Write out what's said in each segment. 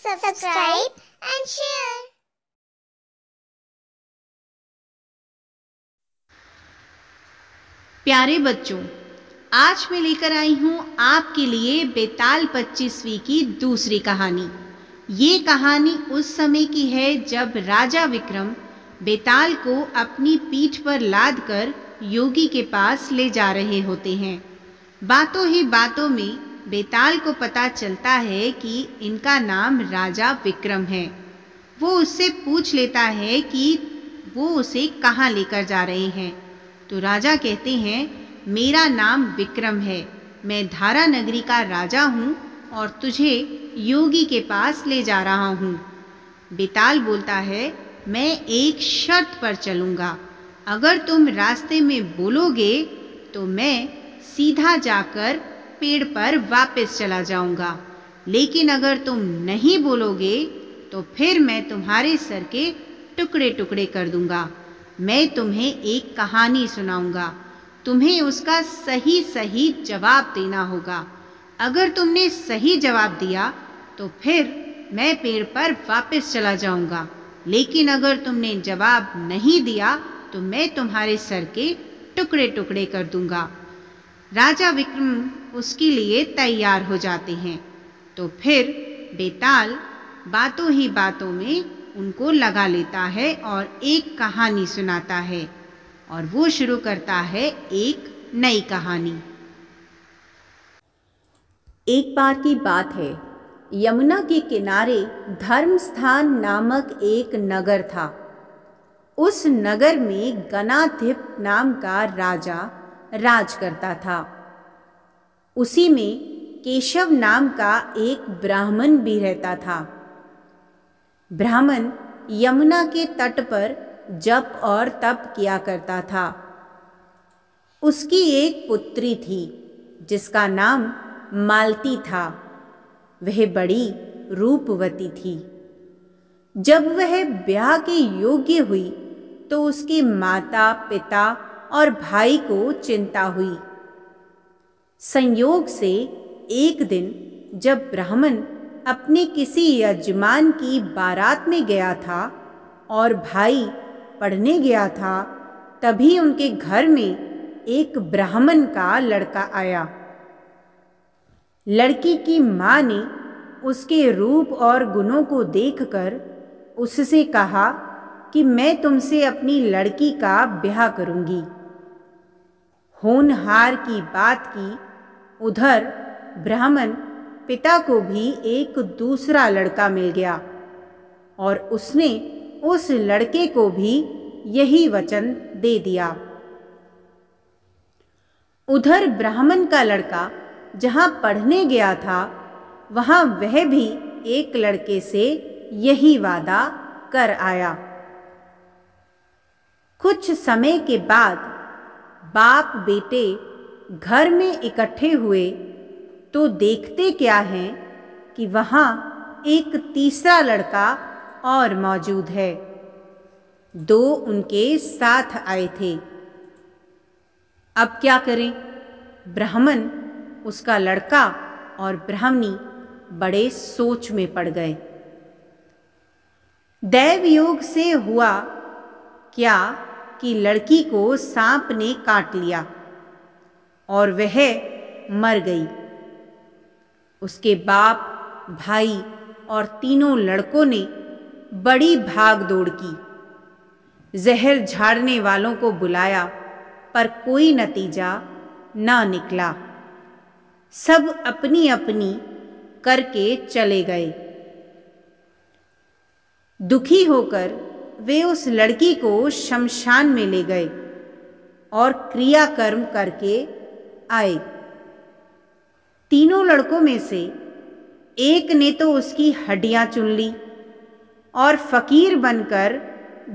subscribe and share. प्यारे बच्चों, आज मैं लेकर आई हूँ आपके लिए बेताल 25वीं की दूसरी कहानी। ये कहानी उस समय की है जब राजा विक्रम बेताल को अपनी पीठ पर लादकर योगी के पास ले जा रहे होते हैं। बातों ही बातों में बेताल को पता चलता है कि इनका नाम राजा विक्रम है। वो उससे पूछ लेता है कि वो उसे कहाँ लेकर जा रहे हैं। तो राजा कहते हैं, मेरा नाम विक्रम है, मैं धारा नगरी का राजा हूँ और तुझे योगी के पास ले जा रहा हूँ। बेताल बोलता है, मैं एक शर्त पर चलूँगा, अगर तुम रास्ते में बोलोगे तो मैं सीधा जाकर पेड़ पर वापस चला जाऊँगा, लेकिन अगर तुम नहीं बोलोगे तो फिर मैं तुम्हारे सर के टुकड़े टुकड़े कर दूँगा। मैं तुम्हें एक कहानी सुनाऊंगा, तुम्हें उसका सही सही जवाब देना होगा। अगर तुमने सही जवाब दिया तो फिर मैं पेड़ पर वापस चला जाऊंगा, लेकिन अगर तुमने जवाब नहीं दिया तो मैं तुम्हारे सर के टुकड़े टुकड़े कर दूंगा। राजा विक्रम उसके लिए तैयार हो जाते हैं। तो फिर बेताल बातों ही बातों में उनको लगा लेता है और एक कहानी सुनाता है, और वो शुरू करता है एक नई कहानी। एक बार की बात है, यमुना के किनारे धर्मस्थान नामक एक नगर था। उस नगर में गणाधिप नाम का राजा राज करता था। उसी में केशव नाम का एक ब्राह्मण भी रहता था। ब्राह्मण यमुना के तट पर जप और तप किया करता था। उसकी एक पुत्री थी जिसका नाम मालती था। वह बड़ी रूपवती थी। जब वह ब्याह के योग्य हुई तो उसके माता पिता और भाई को चिंता हुई। संयोग से एक दिन जब ब्राह्मण अपने किसी यजमान की बारात में गया था और भाई पढ़ने गया था, तभी उनके घर में एक ब्राह्मण का लड़का आया। लड़की की माँ ने उसके रूप और गुणों को देखकर उससे कहा कि मैं तुमसे अपनी लड़की का ब्याह करूंगी। होनहार की बात की, उधर ब्राह्मण पिता को भी एक दूसरा लड़का मिल गया और उसने उस लड़के को भी यही वचन दे दिया। उधर ब्राह्मण का लड़का जहाँ पढ़ने गया था, वहाँ वह भी एक लड़के से यही वादा कर आया। कुछ समय के बाद बाप बेटे घर में इकट्ठे हुए तो देखते क्या हैं कि वहाँ एक तीसरा लड़का और मौजूद है। दो उनके साथ आए थे। अब क्या करें? ब्राह्मण, उसका लड़का और ब्राह्मणी बड़े सोच में पड़ गए। दैव योग से हुआ क्या कि लड़की को सांप ने काट लिया और वह मर गई। उसके बाप, भाई और तीनों लड़कों ने बड़ी भाग दौड़ की। जहर झाड़ने वालों को बुलाया पर कोई नतीजा ना निकला। सब अपनी अपनी करके चले गए। दुखी होकर वे उस लड़की को शमशान में ले गए और क्रियाकर्म करके आए। तीनों लड़कों में से एक ने तो उसकी हड्डियां चुन ली और फकीर बनकर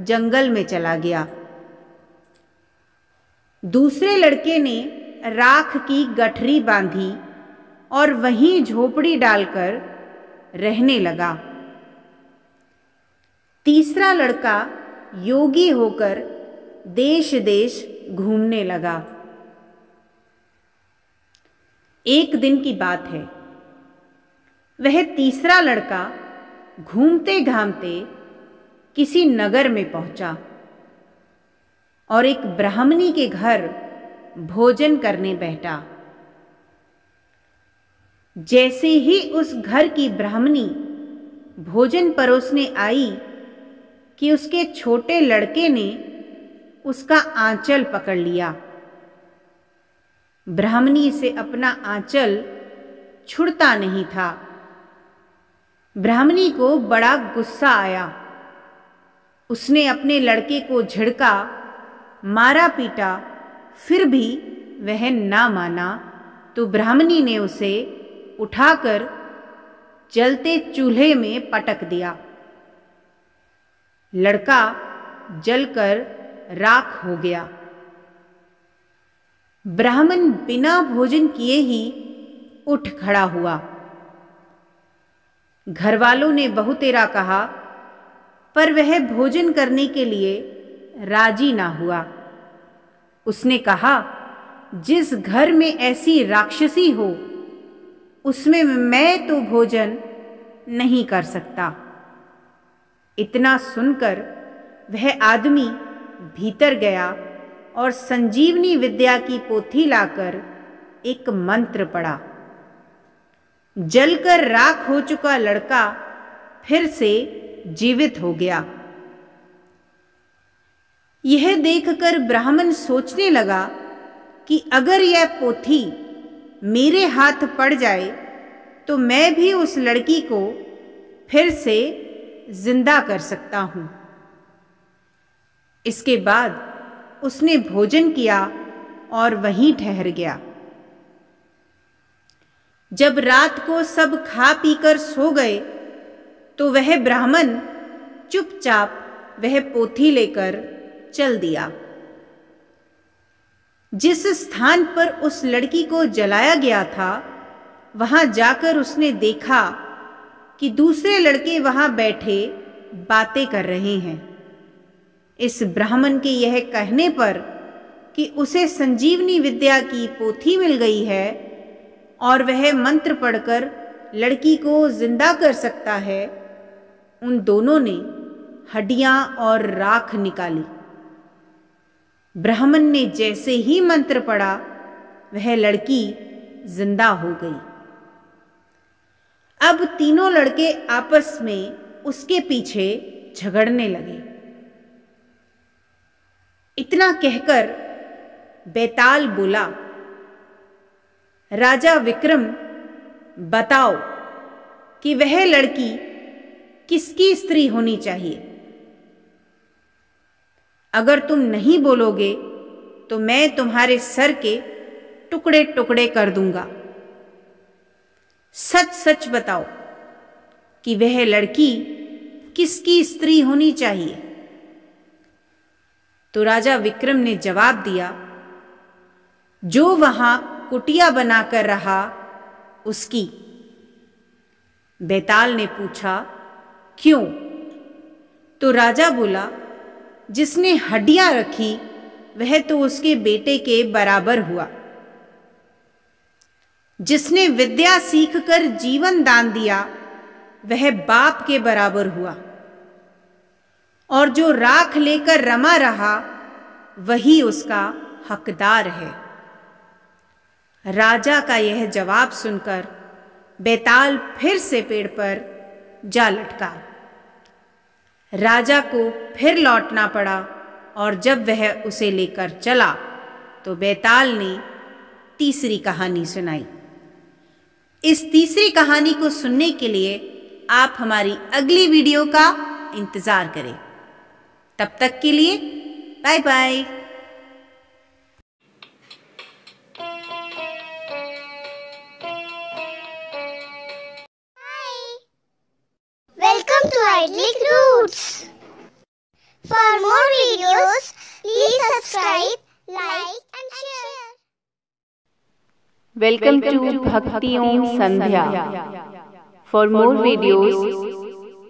जंगल में चला गया। दूसरे लड़के ने राख की गठरी बांधी और वहीं झोपड़ी डालकर रहने लगा। तीसरा लड़का योगी होकर देश देश घूमने लगा। एक दिन की बात है, वह तीसरा लड़का घूमते घामते किसी नगर में पहुंचा और एक ब्राह्मणी के घर भोजन करने बैठा। जैसे ही उस घर की ब्राह्मणी भोजन परोसने आई कि उसके छोटे लड़के ने उसका आंचल पकड़ लिया। ब्राह्मणी से अपना आंचल छुड़ता नहीं था। ब्राह्मणी को बड़ा गुस्सा आया। उसने अपने लड़के को झिड़का, मारा पीटा, फिर भी वह ना माना तो ब्राह्मणी ने उसे उठाकर जलते चूल्हे में पटक दिया। लड़का जलकर राख हो गया। ब्राह्मण बिना भोजन किए ही उठ खड़ा हुआ। घरवालों ने बहुतेरा कहा, पर वह भोजन करने के लिए राजी ना हुआ। उसने कहा, जिस घर में ऐसी राक्षसी हो उसमें मैं तो भोजन नहीं कर सकता। इतना सुनकर वह आदमी भीतर गया और संजीवनी विद्या की पोथी लाकर एक मंत्र पढ़ा। जलकर राख हो चुका लड़का फिर से जीवित हो गया। यह देखकर ब्राह्मण सोचने लगा कि अगर यह पोथी मेरे हाथ पड़ जाए तो मैं भी उस लड़की को फिर से जिंदा कर सकता हूं। इसके बाद उसने भोजन किया और वहीं ठहर गया। जब रात को सब खा पीकर सो गए तो वह ब्राह्मण चुपचाप वह पोथी लेकर चल दिया। जिस स्थान पर उस लड़की को जलाया गया था वहां जाकर उसने देखा कि दूसरे लड़के वहां बैठे बातें कर रहे हैं। इस ब्राह्मण के यह कहने पर कि उसे संजीवनी विद्या की पोथी मिल गई है और वह मंत्र पढ़कर लड़की को जिंदा कर सकता है, उन दोनों ने हड्डियां और राख निकाली। ब्राह्मण ने जैसे ही मंत्र पढ़ा वह लड़की जिंदा हो गई। अब तीनों लड़के आपस में उसके पीछे झगड़ने लगे। इतना कहकर बेताल बोला, राजा विक्रम, बताओ कि वह लड़की किसकी स्त्री होनी चाहिए। अगर तुम नहीं बोलोगे तो मैं तुम्हारे सर के टुकड़े टुकड़े कर दूंगा। सच सच बताओ कि वह लड़की किसकी स्त्री होनी चाहिए। तो राजा विक्रम ने जवाब दिया, जो वहां कुटिया बनाकर रहा उसकी। बेताल ने पूछा, क्यों? तो राजा बोला, जिसने हड्डियां रखी वह तो उसके बेटे के बराबर हुआ। जिसने विद्या सीखकर जीवन दान दिया वह बाप के बराबर हुआ, और जो राख लेकर रमा रहा वही उसका हकदार है। राजा का यह जवाब सुनकर बेताल फिर से पेड़ पर जा लटका। राजा को फिर लौटना पड़ा और जब वह उसे लेकर चला तो बेताल ने तीसरी कहानी सुनाई। इस तीसरी कहानी को सुनने के लिए आप हमारी अगली वीडियो का इंतजार करें। तब तक के लिए bye bye. Welcome to Idyllic Roots. For more videos, please subscribe, like and share. Welcome to Bhakti Om Sandhya. For more videos,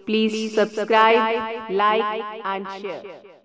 please subscribe, like and share.